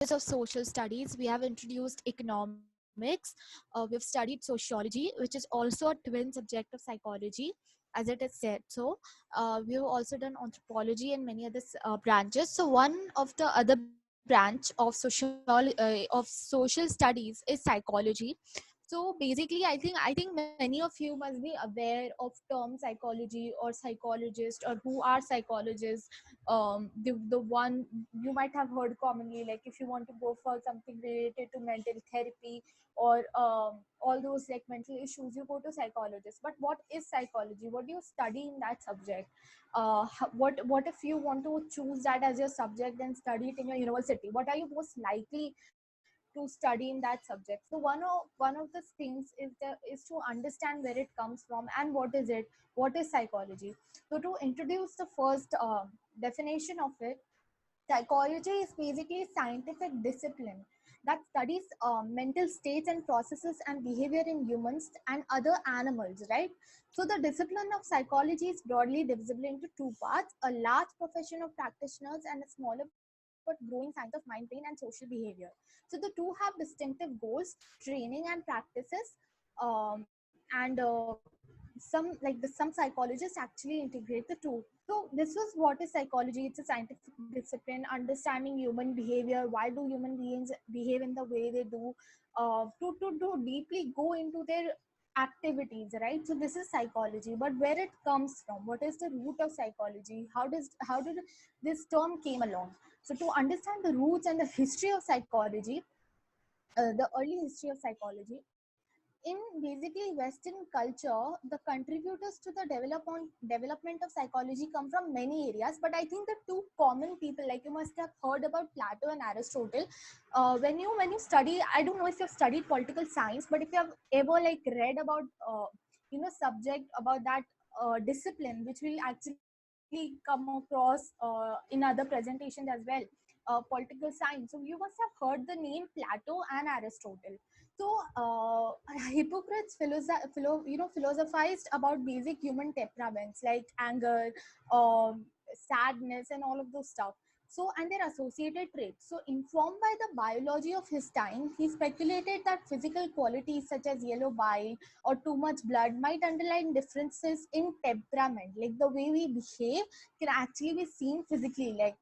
of social studies, we have introduced economics, we have studied sociology, which is also a twin subject of psychology, as it is said. So, we have also done anthropology and many other branches. So, one of the other branch of of social studies is psychology. So basically, I think many of you must be aware of term psychology or psychologist or who are psychologists. The one you might have heard commonly, like if you want to go for something related to mental therapy or all those like mental issues, you go to psychologist. But what is psychology? What do you study in that subject? What if you want to choose that as your subject and study it in your university? What are you most likely to study in that subject? So one of the things is to understand where it comes from and what is it, what is psychology. So to introduce the first definition of it, psychology is basically a scientific discipline that studies mental states and processes and behavior in humans and other animals, right? So the discipline of psychology is broadly divisible into two parts: a large profession of practitioners and a smaller but growing science of mind, brain, and social behavior. So the two have distinctive goals, training, and practices. And some some psychologists actually integrate the two. So this was what is psychology. It's a scientific discipline understanding human behavior. Why do human beings behave in the way they do? To deeply go into their activities, right? So this is psychology. But where it comes from, what is the root of psychology? How did this term came along? So to understand the roots and the history of psychology, the early history of psychology, in basically Western culture, the contributors to the development of psychology come from many areas. But I think the two common people, like you must have heard about Plato and Aristotle. When you study, I don't know if you've studied political science, but if you have ever like read about subject about that discipline, which will actually come across in other presentations as well, political science. So you must have heard the name Plato and Aristotle. So Hippocrates philosophized about basic human temperaments like anger, sadness, and all of those stuff. So and their associated traits. So informed by the biology of his time, he speculated that physical qualities such as yellow bile or too much blood might underline differences in temperament. Like the way we behave can actually be seen physically, like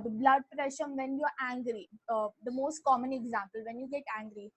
the blood pressure when you're angry. The most common example, when you get angry,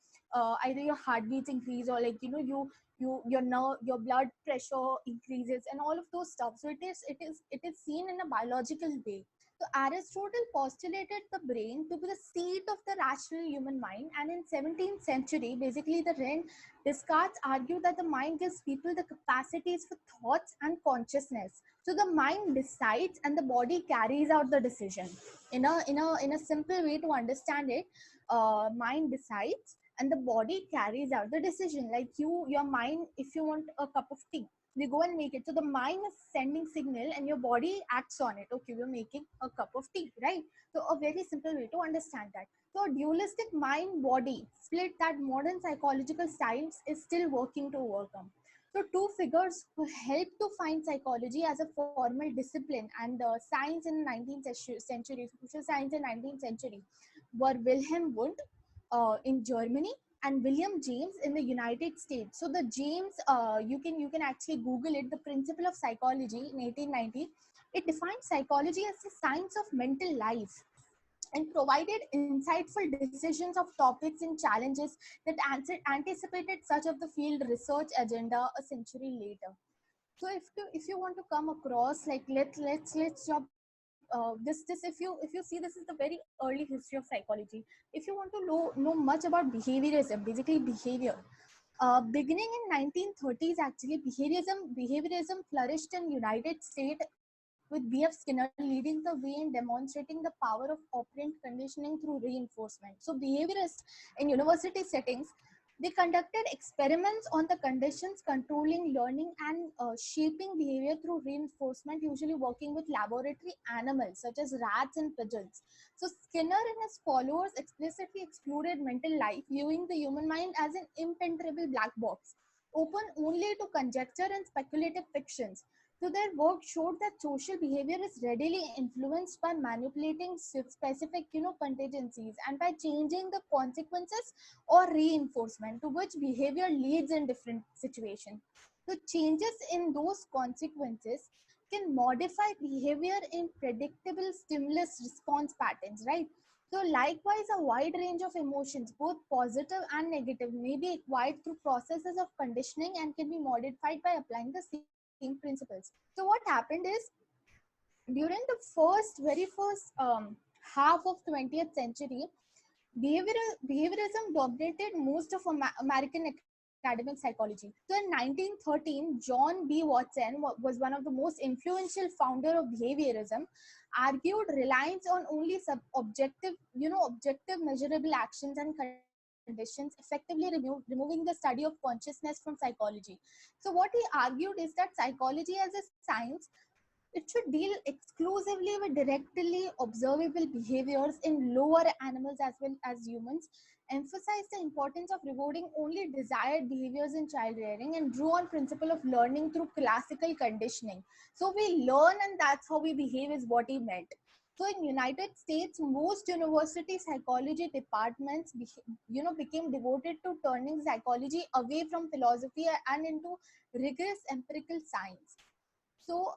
either your heartbeats increase or like your blood pressure increases and all of those stuff. So it is seen in a biological way. So Aristotle postulated the brain to be the seat of the rational human mind, and in 17th century, basically the Rene Descartes argued that the mind gives people the capacities for thoughts and consciousness. So the mind decides and the body carries out the decision. In a simple way to understand it, mind decides and the body carries out the decision. Like your mind, if you want a cup of tea, you go and make it. So the mind is sending signal and your body acts on it. Okay, we're making a cup of tea, right? So a very simple way to understand that. So a dualistic mind body split that modern psychological science is still working to overcome. So two figures who helped to find psychology as a formal discipline and science in 19th century, social science in 19th century, were Wilhelm Wundt in Germany and William James in the United States. So the James, you can actually Google it. The Principle of Psychology in 1890, it defined psychology as the science of mental life and provided insightful decisions of topics and challenges that anticipated such of the field research agenda a century later. So if you want to come across, like let's jump this if you see, this is the very early history of psychology. If you want to know much about behaviorism, basically behavior, beginning in 1930s, actually behaviorism flourished in United States with B.F. Skinner leading the way in demonstrating the power of operant conditioning through reinforcement. So behaviorists in university settings, they conducted experiments on the conditions controlling learning and shaping behavior through reinforcement, usually working with laboratory animals such as rats and pigeons. So Skinner and his followers explicitly excluded mental life, viewing the human mind as an impenetrable black box, open only to conjecture and speculative fictions. So their work showed that social behavior is readily influenced by manipulating specific, contingencies, and by changing the consequences or reinforcement to which behavior leads in different situations. So changes in those consequences can modify behavior in predictable stimulus response patterns, right? So likewise, a wide range of emotions, both positive and negative, may be acquired through processes of conditioning and can be modified by applying the same principles. So what happened is, during the very first half of 20th century, behaviorism dominated most of American academic psychology. So in 1913, John B. Watson was one of the most influential founder of behaviorism, argued reliance on only objective measurable actions and conditions effectively removing the study of consciousness from psychology. So what he argued is that psychology as a science, it should deal exclusively with directly observable behaviors in lower animals as well as humans, emphasize the importance of rewarding only desired behaviors in child rearing, and drew on principle of learning through classical conditioning. So we learn and that's how we behave is what he meant. So in United States, most university psychology departments became devoted to turning psychology away from philosophy and into rigorous empirical science. So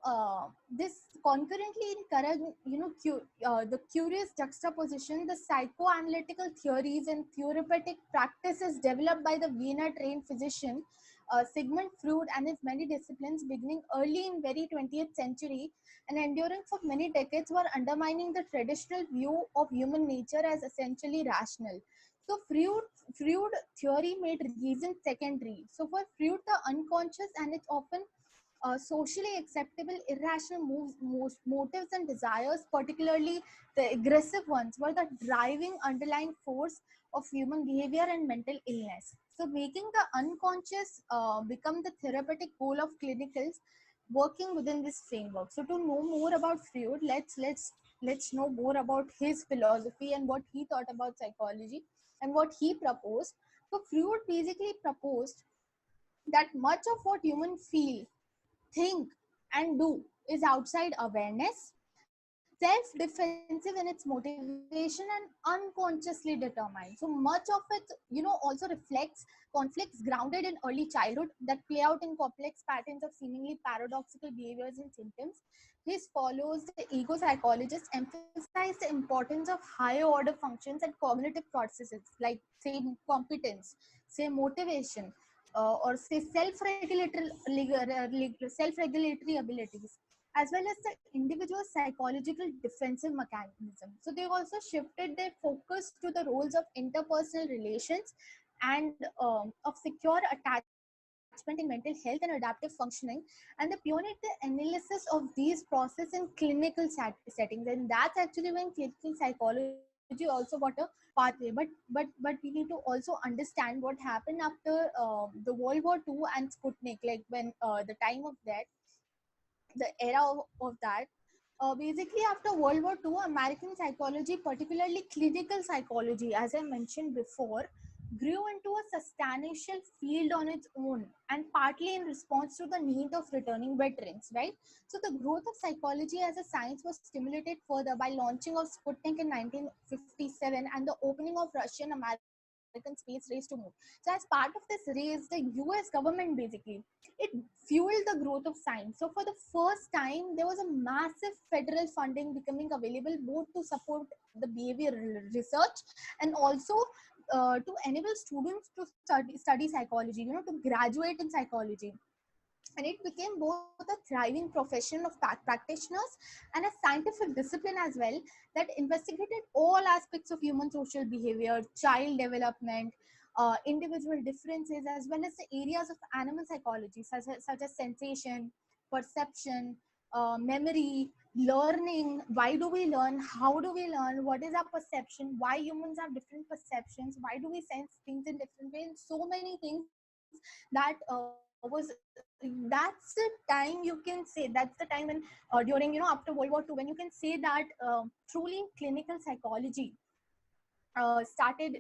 this concurrently encouraged, the curious juxtaposition, the psychoanalytical theories and therapeutic practices developed by the Vienna-trained physician Sigmund Freud and his many disciplines, beginning early in very 20th century and enduring for many decades, were undermining the traditional view of human nature as essentially rational. So Freud theory made reason secondary. So for Freud, the unconscious and its often socially acceptable irrational motives and desires, particularly the aggressive ones, were the driving underlying force of human behavior and mental illness. So, making the unconscious become the therapeutic goal of clinicals working within this framework. So, to know more about Freud, let's know more about his philosophy and what he thought about psychology and what he proposed. So, Freud basically proposed that much of what humans feel, think, and do is outside awareness, self-defensive in its motivation, and unconsciously determined. So much of it, also reflects conflicts grounded in early childhood that play out in complex patterns of seemingly paradoxical behaviors and symptoms. His follows, the ego psychologists, emphasize the importance of higher order functions and cognitive processes like, say, competence, say, motivation, or say self-regulatory abilities, as well as the individual's psychological defensive mechanism. So they also shifted their focus to the roles of interpersonal relations and of secure attachment in mental health and adaptive functioning, and they pioneered the analysis of these processes in clinical settings, and that's actually when clinical psychology also got a pathway. But we need to also understand what happened after the World War II and Sputnik, like when the time of that, the era of that. Basically, after World War II, American psychology, particularly clinical psychology, as I mentioned before, grew into a substantial field on its own, and partly in response to the need of returning veterans, right? So the growth of psychology as a science was stimulated further by launching of Sputnik in 1957 and the opening of Russian American space race to moon. So as part of this race, the US government basically, it fueled the growth of science. So for the first time, there was a massive federal funding becoming available both to support the behavioral research and also to enable students to study psychology, to graduate in psychology. And it became both a thriving profession of practitioners and a scientific discipline as well, that investigated all aspects of human social behavior, child development, individual differences, as well as the areas of animal psychology, such as sensation, perception, memory, learning. Why do we learn? How do we learn? What is our perception? Why humans have different perceptions? Why do we sense things in different ways? So many things that that's the time, you can say, that's the time when during, after World War II, when you can say that truly clinical psychology started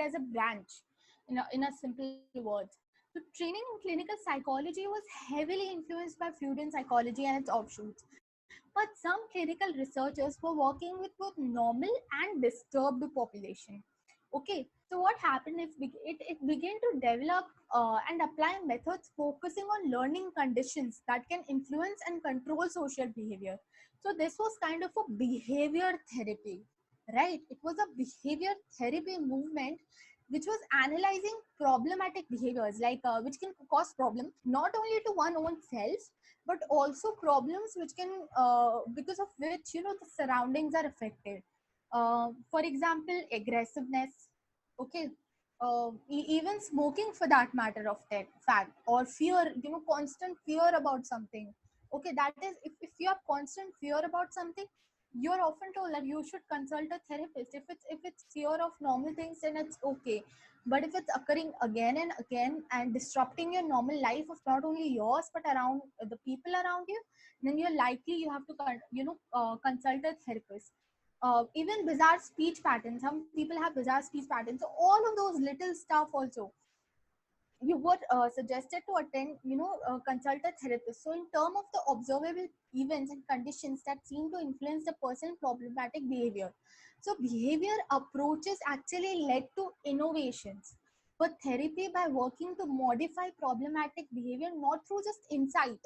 as a branch, in a simple words. So training in clinical psychology was heavily influenced by Freudian psychology and its offshoots. But some clinical researchers were working with both normal and disturbed population. Okay, so what happened is it began to develop and apply methods focusing on learning conditions that can influence and control social behavior. So this was kind of a behavior therapy, right? It was a behavior therapy movement which was analyzing problematic behaviors which can cause problem not only to one own self but also problems which can because of which the surroundings are affected. For example, aggressiveness, okay, even smoking for that matter of fact, or fear, constant fear about something. Okay, that is, if you have constant fear about something, you're often told that you should consult a therapist. If it's fear of normal things, then it's okay. But if it's occurring again and again and disrupting your normal life of not only yours but around the people around you, then you're likely you have to consult a therapist. Even bizarre speech patterns, some people have bizarre speech patterns, so all of those little stuff also, you were suggested to attend, consult a therapist. So in term of the observable events and conditions that seem to influence the person's problematic behavior, so behavior approaches actually led to innovations for therapy by working to modify problematic behavior, not through just insight,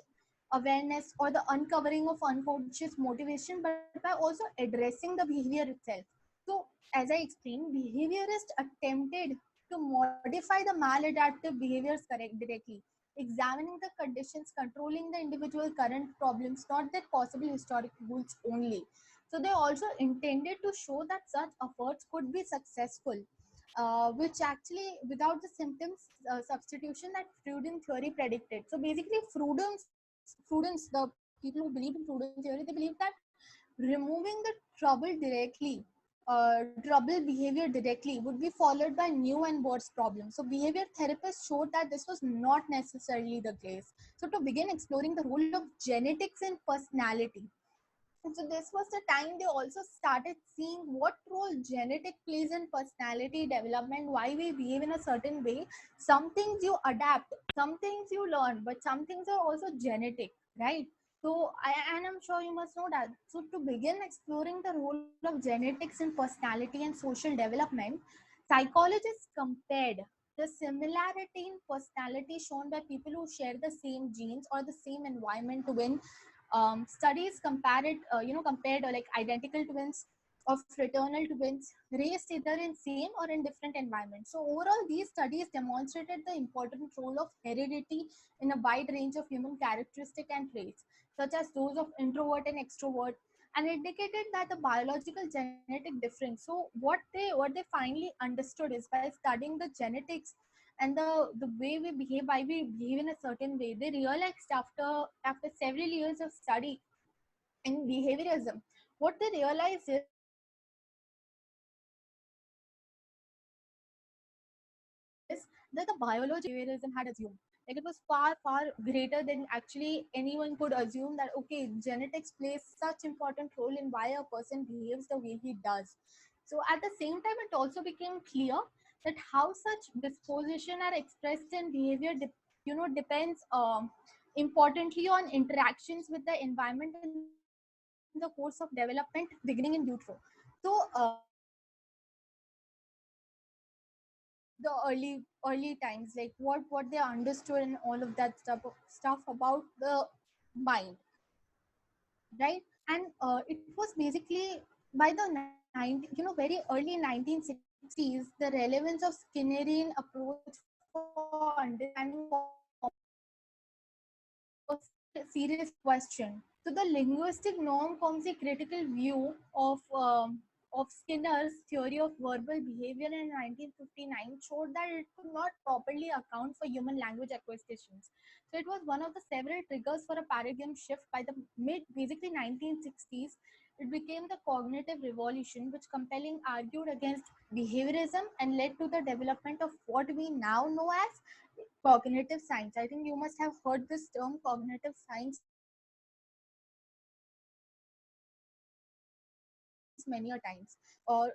awareness, or the uncovering of unconscious motivation, but by also addressing the behavior itself. So as I explained, behaviorists attempted to modify the maladaptive behaviors directly, examining the conditions controlling the individual current problems, not their possible historic rules only. So they also intended to show that such efforts could be successful, which actually without the symptoms substitution that Freudian theory predicted. So basically, Freudians, the people who believe in Freudian theory, they believe that removing the trouble behavior directly would be followed by new and worse problems. So behavior therapists showed that this was not necessarily the case. So to begin exploring the role of genetics and personality. And so this was the time they also started seeing what role genetic plays in personality development, why we behave in a certain way. Some things you adapt, some things you learn, but some things are also genetic, right? So, and I'm sure you must know that. So, to begin exploring the role of genetics in personality and social development, psychologists compared the similarity in personality shown by people who share the same genes or the same environment to win. Studies compared like identical twins or fraternal twins raised either in same or in different environments. So overall, these studies demonstrated the important role of heredity in a wide range of human characteristics and traits, such as those of introvert and extrovert, and indicated that the biological genetic difference. So what they finally understood is by studying the genetics and the way we behave, why we behave in a certain way, they realized after several years of study in behaviorism, what they realized is that the biology behaviorism had assumed, like it was far greater than actually anyone could assume, that okay, genetics plays such important role in why a person behaves the way he does. So at the same time, it also became clear that how such disposition are expressed in behavior depends importantly on interactions with the environment in the course of development beginning in utero. So the early times, like what they understood and all of that stuff about the mind, right? And it was basically by the 90, very early 1960s, the relevance of Skinnerian approach for understanding was seriously questioned. So the linguistic non-comsy critical view of Skinner's theory of verbal behavior in 1959 showed that it could not properly account for human language acquisitions. So it was one of the several triggers for a paradigm shift by the mid, basically 1960s. It became the cognitive revolution, which compelling argued against behaviorism and led to the development of what we now know as cognitive science. I think you must have heard this term cognitive science many a times. Or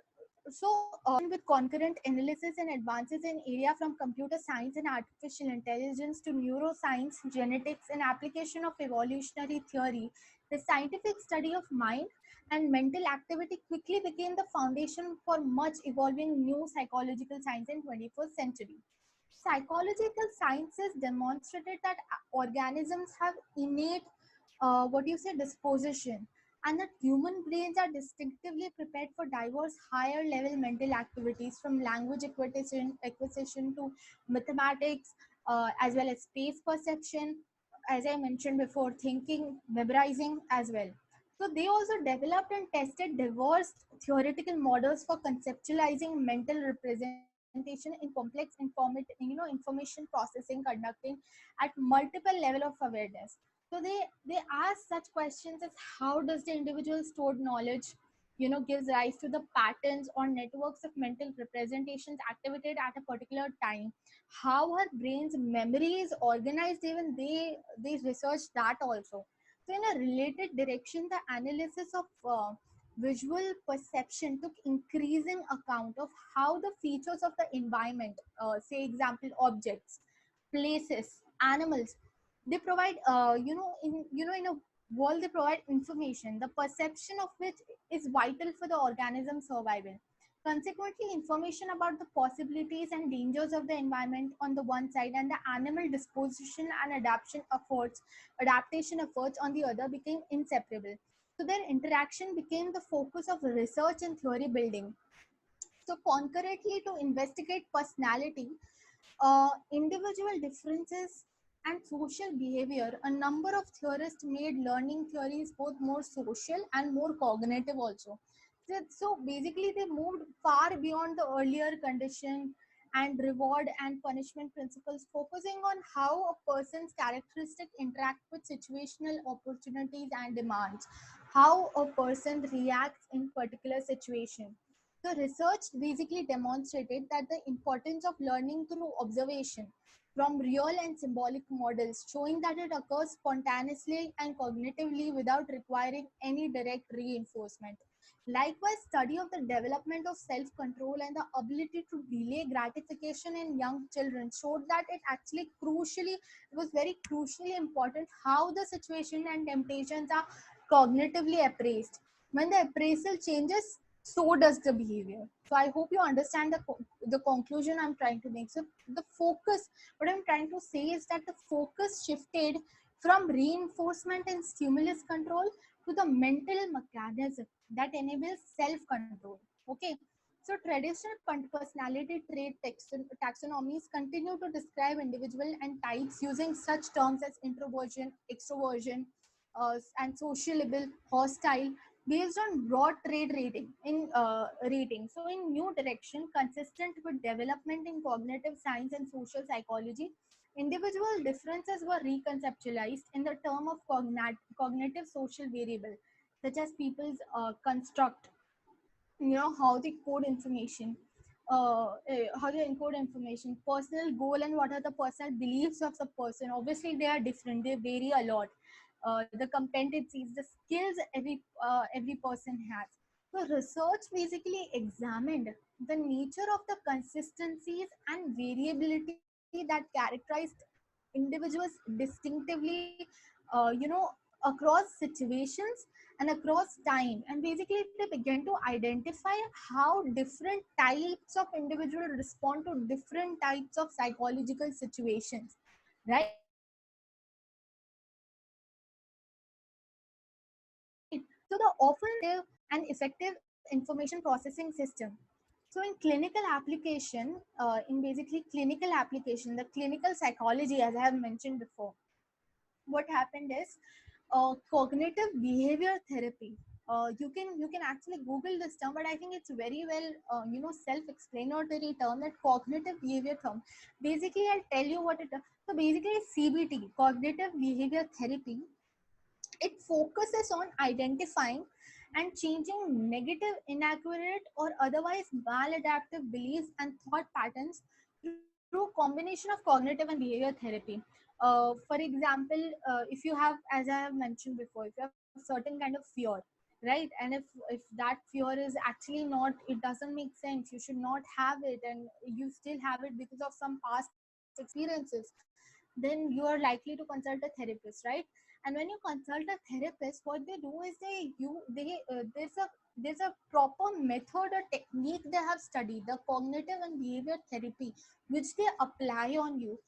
With concurrent analysis and advances in area from computer science and artificial intelligence to neuroscience, genetics, and application of evolutionary theory, the scientific study of mind and mental activity quickly became the foundation for much evolving new psychological science in 21st century. Psychological sciences demonstrated that organisms have innate, what you say, disposition, and that human brains are distinctively prepared for diverse higher level mental activities from language acquisition to mathematics, as well as space perception, as I mentioned before, thinking, memorizing as well. So they also developed and tested diverse theoretical models for conceptualizing mental representation in complex information processing conducting at multiple level of awareness. So they ask such questions as how does the individual stored knowledge gives rise to the patterns or networks of mental representations activated at a particular time, how her brain's memory is organized, even they research that also. So in a related direction, the analysis of visual perception took increasing account of how the features of the environment, say example objects, places, animals, they provide in a world, they provide information, the perception of which is vital for the organism survival. Consequently, information about the possibilities and dangers of the environment on the one side and the animal disposition and adaptation efforts on the other became inseparable. So their interaction became the focus of research and theory building. So concurrently, to investigate personality, individual differences and social behavior, a number of theorists made learning theories both more social and more cognitive also. So basically, they moved far beyond the earlier condition and reward and punishment principles, focusing on how a person's characteristic interact with situational opportunities and demands, how a person reacts in particular situation. The research basically demonstrated that the importance of learning through observation from real and symbolic models, showing that it occurs spontaneously and cognitively without requiring any direct reinforcement. Likewise, study of the development of self-control and the ability to delay gratification in young children showed that it was very crucially important how the situation and temptations are cognitively appraised. When the appraisal changes, so does the behavior. So I hope you understand the conclusion I'm trying to make. So the focus, what I'm trying to say is that the focus shifted from reinforcement and stimulus control to the mental mechanism that enables self-control. Okay. So traditional personality trait taxonomies continue to describe individual and types using such terms as introversion, extroversion, and sociable, hostile, based on broad trade rating. So in new direction, consistent with development in cognitive science and social psychology, individual differences were reconceptualized in the term of cognitive social variable, such as people's construct, how they code information, how they encode information, personal goal, and what are the personal beliefs of the person. Obviously they are different, they vary a lot. The competencies, the skills every person has. So research basically examined the nature of the consistencies and variability that characterized individuals distinctively, across situations and across time. And basically they began to identify how different types of individuals respond to different types of psychological situations, right? So the often and effective information processing system. So in clinical application, in basically clinical application, the clinical psychology, as I have mentioned before, what happened is cognitive behavior therapy. You can actually Google this term, but I think it's very well self-explanatory term, that cognitive behavior term. Basically, I'll tell you what it is. So basically, CBT, cognitive behavior therapy, it focuses on identifying and changing negative, inaccurate, or otherwise maladaptive beliefs and thought patterns through combination of cognitive and behavior therapy. For example, if you have, as I have mentioned before, if you have certain kind of fear, right? right? And if that fear is actually not, it doesn't make sense, you should not have it, and you still have it because of some past experiences, then you are likely to consult a therapist, right? And when you consult a therapist, what they do is there's a proper method or technique they have studied, the cognitive and behavior therapy, which they apply on you,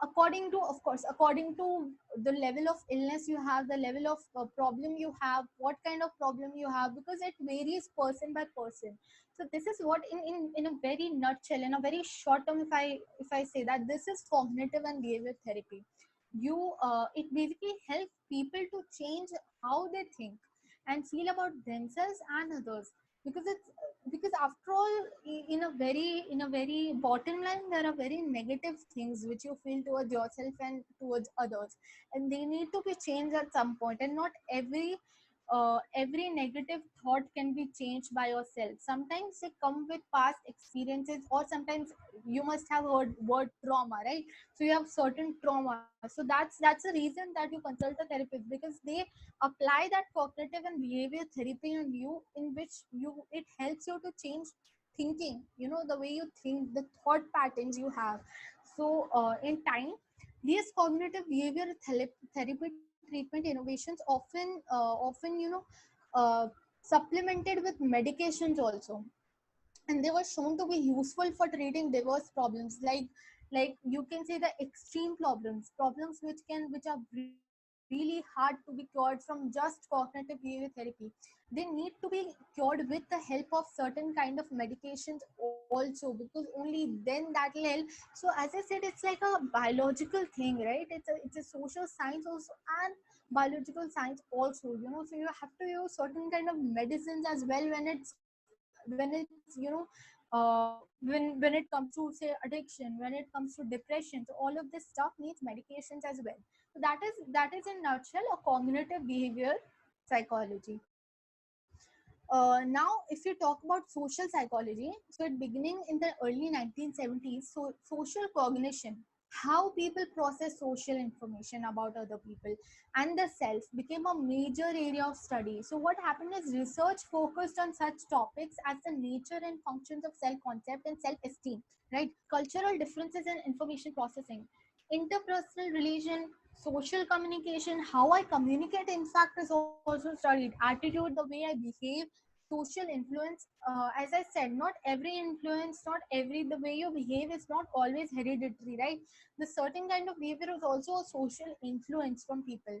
according to, of course, according to the level of illness you have, the level of problem you have, what kind of problem you have, because it varies person by person. So this is what, in a very nutshell, in a very short term, if I say that this is cognitive and behavior therapy. It basically helps people to change how they think and feel about themselves and others, because it's because after all, in a very bottom line, there are very negative things which you feel towards yourself and towards others, and they need to be changed at some point, and not every negative thought can be changed by yourself. Sometimes they come with past experiences, or sometimes you must have heard word trauma, right? So you have certain trauma, so that's the reason that you consult a therapist, because they apply that cognitive and behavior therapy on you, in which you it helps you to change thinking, the way you think, the thought patterns you have. So in time, these cognitive behavior therapy treatment innovations often supplemented with medications also, and they were shown to be useful for treating diverse problems, like you can say the extreme problems which are really hard to be cured from just cognitive behavior therapy. They need to be cured with the help of certain kind of medications also, because only then that will help. So as I said, it's like a biological thing, right? It's a social science also, and biological science also, so you have to use certain kind of medicines as well when it comes to, say, addiction, when it comes to depression. So all of this stuff needs medications as well. So that is in nutshell a cognitive behavior psychology. Now, if you talk about social psychology, so it beginning in the early 1970s, so social cognition, how people process social information about other people and the self, became a major area of study. So what happened is research focused on such topics as the nature and functions of self concept and self esteem, right? Cultural differences in information processing, interpersonal relation, social communication, how I communicate, in fact, is also studied. Attitude, the way I behave, social influence. As I said, not every influence, not every the way you behave is not always hereditary, right? The certain kind of behavior is also a social influence from people.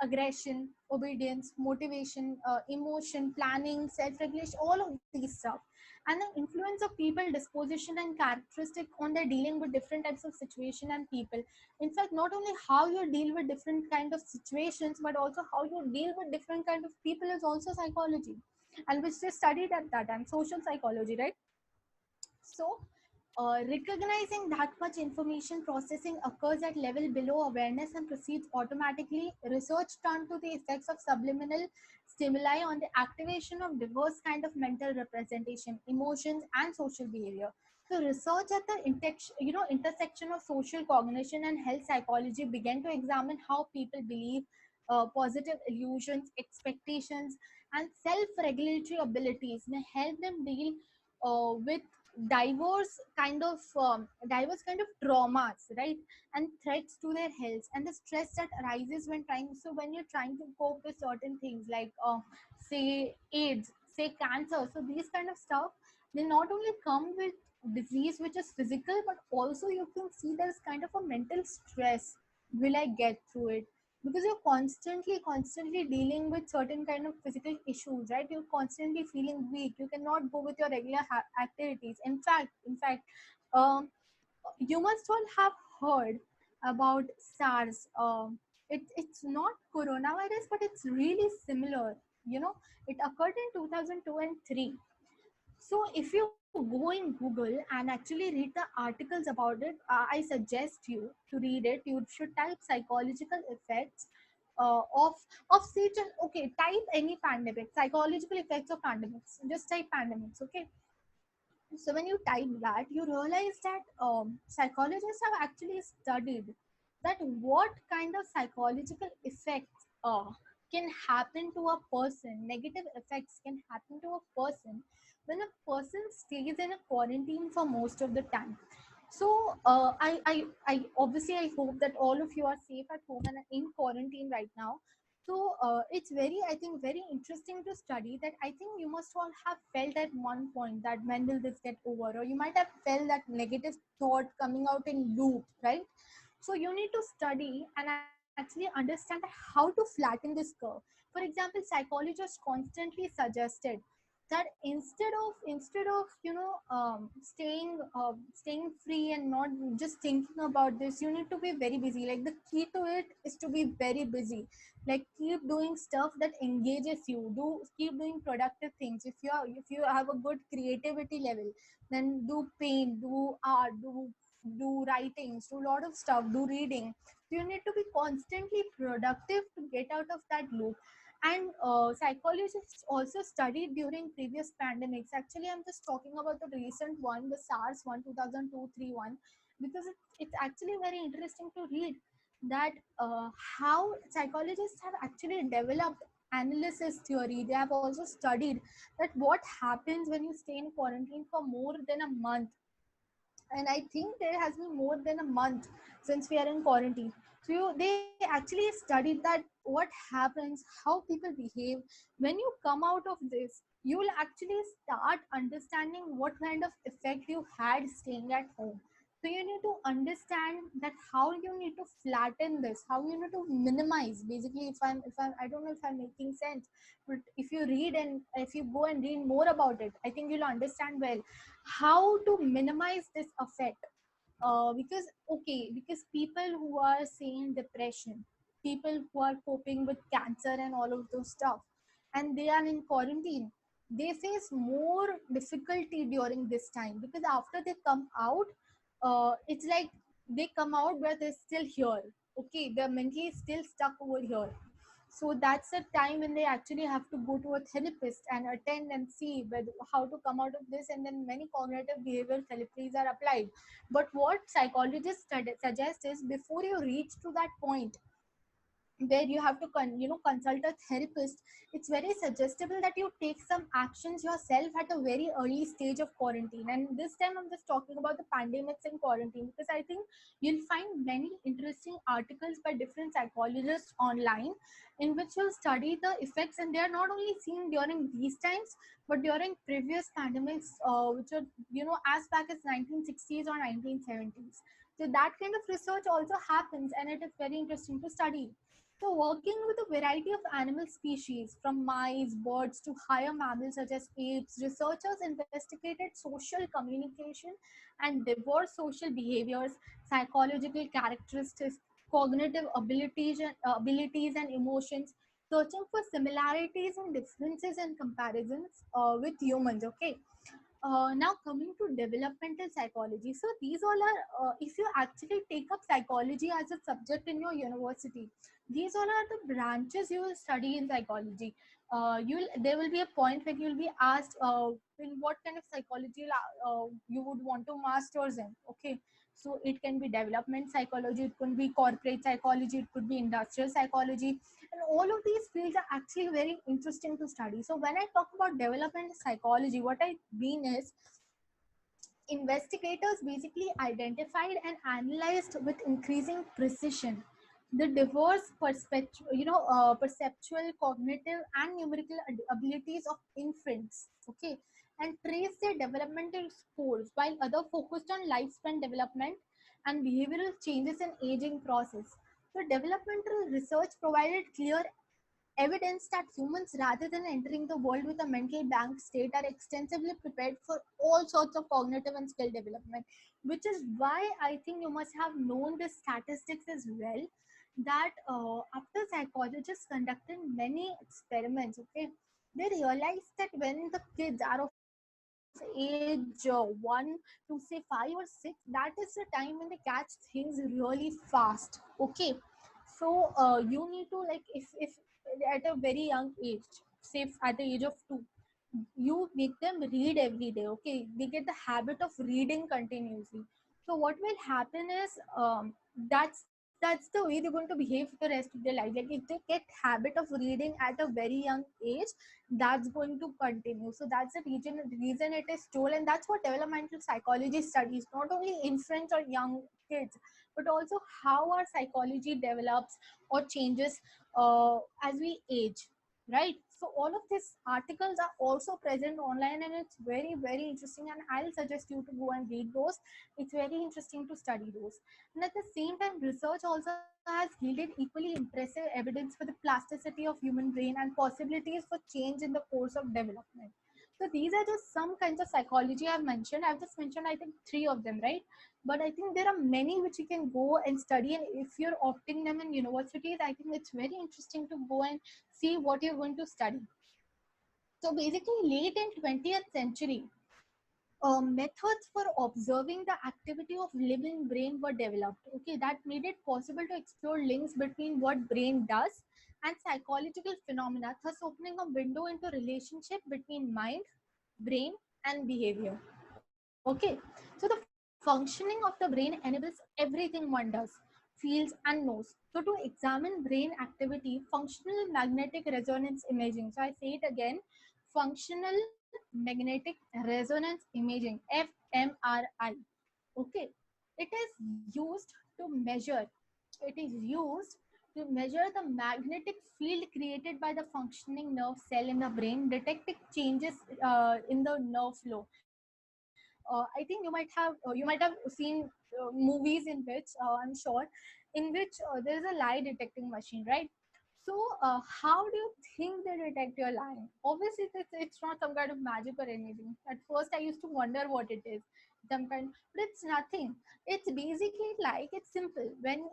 Aggression, obedience, motivation, emotion, planning, self-regulation, all of these stuff, and the influence of people disposition and characteristic on their dealing with different types of situation and people. In fact, not only how you deal with different kind of situations, but also how you deal with different kind of people is also psychology, and which they studied at that time, social psychology, right? So recognizing that much information processing occurs at level below awareness and proceeds automatically, research turned to the effects of subliminal stimuli on the activation of diverse kind of mental representation, emotions, and social behavior. So research at the intersection of social cognition and health psychology began to examine how people believe, positive illusions, expectations, and self-regulatory abilities may help them deal with diverse kind of traumas, right, and threats to their health, and the stress that arises when you're trying to cope with certain things, like say AIDS, say cancer. So these kind of stuff, they not only come with disease which is physical, but also you can see there's kind of a mental stress. Will I get through it? Because you're constantly dealing with certain kind of physical issues, right? You're constantly feeling weak, you cannot go with your regular activities. In fact, um, you must all have heard about SARS. It's not coronavirus, but it's really similar. It occurred in 2002 and 3. So if you go in Google and actually read the articles about it, I suggest you to read it. You should type psychological effects of such an, okay, type any pandemic, psychological effects of pandemics. Just type pandemics, okay? So when you type that, you realize that psychologists have actually studied that what kind of psychological effects. can happen to a person, negative effects can happen to a person when a person stays in a quarantine for most of the time. So I obviously I hope that all of you are safe at home and in quarantine right now. So it's very, I think, very interesting to study that. I think you must all have felt at one point that when will this get over, or you might have felt that negative thought coming out in loop, right? So you need to study and actually understand how to flatten this curve. For example, psychologists constantly suggested that instead of staying free and not just thinking about this, you need to be very busy. Like, the key to it is to be very busy. Like, keep doing stuff that engages you, do keep doing productive things. If you have a good creativity level, then do paint, do art, do writings, do a lot of stuff, do reading. So you need to be constantly productive to get out of that loop. And psychologists also studied during previous pandemics. Actually, I'm just talking about the recent one, the SARS one, 2002-3 one, because it's actually very interesting to read that how psychologists have actually developed analysis theory. They have also studied that what happens when you stay in quarantine for more than a month. And I think there has been more than a month since we are in quarantine. So they actually studied that what happens, how people behave when you come out of this. You will actually start understanding what kind of effect you had staying at home. So you need to understand that how you need to flatten this, how you need to minimize. Basically, if I'm I don't know if I'm making sense, but if you read and if you go and read more about it, I think you'll understand well how to minimize this effect. Because people who are saying depression, people who are coping with cancer and all of those stuff, and they are in quarantine, they face more difficulty during this time, because after they come out, it's like they come out but they're still here. Okay, they're mentally still stuck over here. So that's a time when they actually have to go to a therapist and attend and see how to come out of this, and then many cognitive behavioral therapies are applied. But what psychologists suggest is, before you reach to that point where you have to consult a therapist, it's very suggestible that you take some actions yourself at a very early stage of quarantine. And this time I'm just talking about the pandemics and quarantine, because I think you'll find many interesting articles by different psychologists online in which you'll study the effects, and they are not only seen during these times but during previous pandemics, which are as back as 1960s or 1970s. So that kind of research also happens, and it is very interesting to study. So, working with a variety of animal species, from mice, birds to higher mammals such as apes, researchers investigated social communication and diverse social behaviors, psychological characteristics, cognitive abilities and emotions, searching for similarities and differences and comparisons with humans. Okay. Now coming to developmental psychology. So these all are, if you actually take up psychology as a subject in your university, these all are the branches you will study in psychology. There will be a point when you will be asked in what kind of psychology you would want to masters in. Okay, so it can be development psychology, it could be corporate psychology, it could be industrial psychology, and all of these fields are actually very interesting to study. So when I talk about development psychology, what I mean is, investigators basically identified and analyzed with increasing precision the diverse perceptual, cognitive, and numerical abilities of infants. Okay, and traced their developmental scores, while other focused on lifespan development and behavioral changes in aging process. So, developmental research provided clear evidence that humans, rather than entering the world with a mental blank state, are extensively prepared for all sorts of cognitive and skill development. Which is why I think you must have known the statistics as well, that after psychologists conducted many experiments, okay, they realized that when the kids are of age 1 to say 5 or 6, that is the time when they catch things really fast. Okay, so you need to, like, if at a very young age, say at the age of 2, you make them read every day. Okay, they get the habit of reading continuously. So what will happen is, that's that's the way they're going to behave for the rest of their life. Like if they get habit of reading at a very young age, that's going to continue. So that's the reason it is told, and that's what developmental psychology studies, not only infants or young kids, but also how our psychology develops or changes as we age, right? So all of these articles are also present online, and it's very, very interesting, and I'll suggest you to go and read those. It's very interesting to study those. And at the same time, research also has yielded equally impressive evidence for the plasticity of human brain and possibilities for change in the course of development. So these are just some kinds of psychology I've mentioned. I've just mentioned, I think, three of them, right? But I think there are many which you can go and study. And if you're opting them in universities, I think it's very interesting to go and see what you're going to study. So basically, late in 20th century, methods for observing the activity of living brain were developed. Okay, that made it possible to explore links between what brain does and psychological phenomena, thus opening a window into relationship between mind, brain, and behavior. Okay, so the functioning of the brain enables everything one does, feels, and knows. So to examine brain activity, functional magnetic resonance imaging. So I say it again, functional magnetic resonance imaging, fMRI. Okay, it is used to measure. It is used to measure the magnetic field created by the functioning nerve cell in the brain, detecting changes in the nerve flow. I think you might have seen movies in which I'm sure, in which there is a lie detecting machine, right? So how do you think they detect your lying? Obviously, it's not some kind of magic or anything. At first, I used to wonder what it is, some kind, but it's nothing. It's basically like, it's simple. When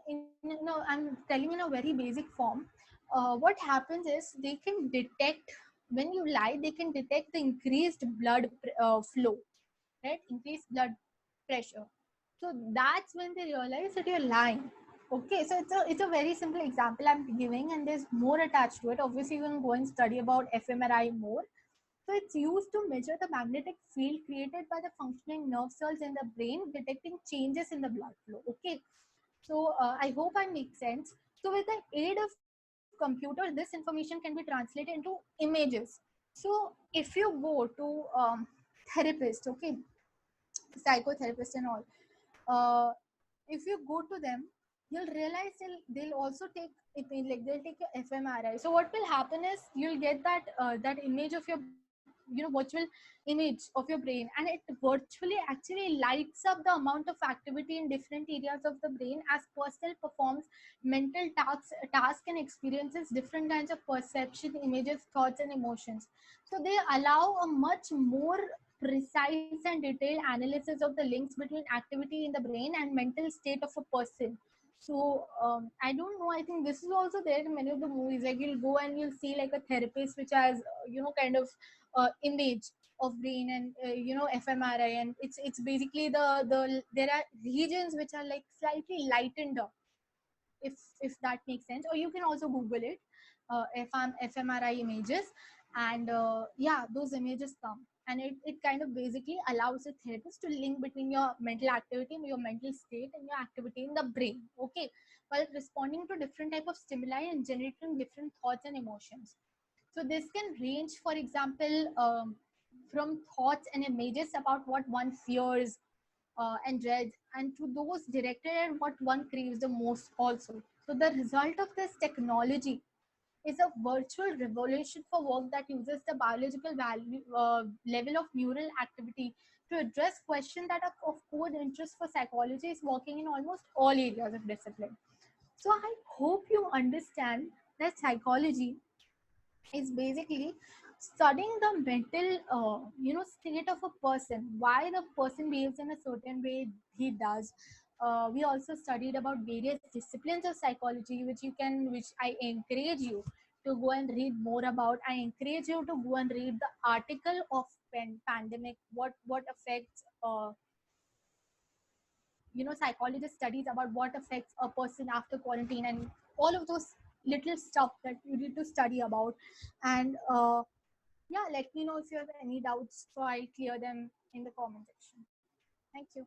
I'm telling in a very basic form, what happens is they can detect when you lie. They can detect the increased blood flow, right? Increased blood pressure. So that's when they realize that you're lying. Okay, so it's a very simple example I'm giving, and there's more attached to it. Obviously, you can go and study about fMRI more. So it's used to measure the magnetic field created by the functioning nerve cells in the brain, detecting changes in the blood flow. Okay, so I hope I make sense. So with the aid of computer, this information can be translated into images. So if you go to therapist, okay, psychotherapist and all, uh, if you go to them, you'll realize they'll also take it, like they'll take your fMRI. So what will happen is you'll get that image of your, virtual image of your brain, and it virtually actually lights up the amount of activity in different areas of the brain as personal performs mental tasks and experiences different kinds of perception, images, thoughts, and emotions. So they allow a much more precise and detailed analysis of the links between activity in the brain and mental state of a person. So I don't know. I think this is also there in many of the movies. Like you'll go and you'll see like a therapist which has kind of image of brain and fMRI, and it's basically there are regions which are like slightly lightened up, if that makes sense. Or you can also Google it, fMRI images, and yeah, those images come, and it kind of basically allows a therapist to link between your mental activity, your mental state, and your activity in the brain. Okay, while responding to different type of stimuli and generating different thoughts and emotions. So this can range, for example, from thoughts and images about what one fears and dreads, and to those directed at what one craves the most also. So the result of this technology is a virtual revolution for work that uses the biological level of neural activity to address questions that are of core interest for psychologists working in almost all areas of discipline. So I hope you understand that psychology is basically studying the mental state of a person, why the person behaves in a certain way he does. We also studied about various disciplines of psychology, which I encourage you to go and read more about. I encourage you to go and read the article of pandemic, what affects psychologist studies about what affects a person after quarantine, and all of those little stuff that you need to study about. And yeah, let me know if you have any doubts so I'll clear them in the comment section. Thank you.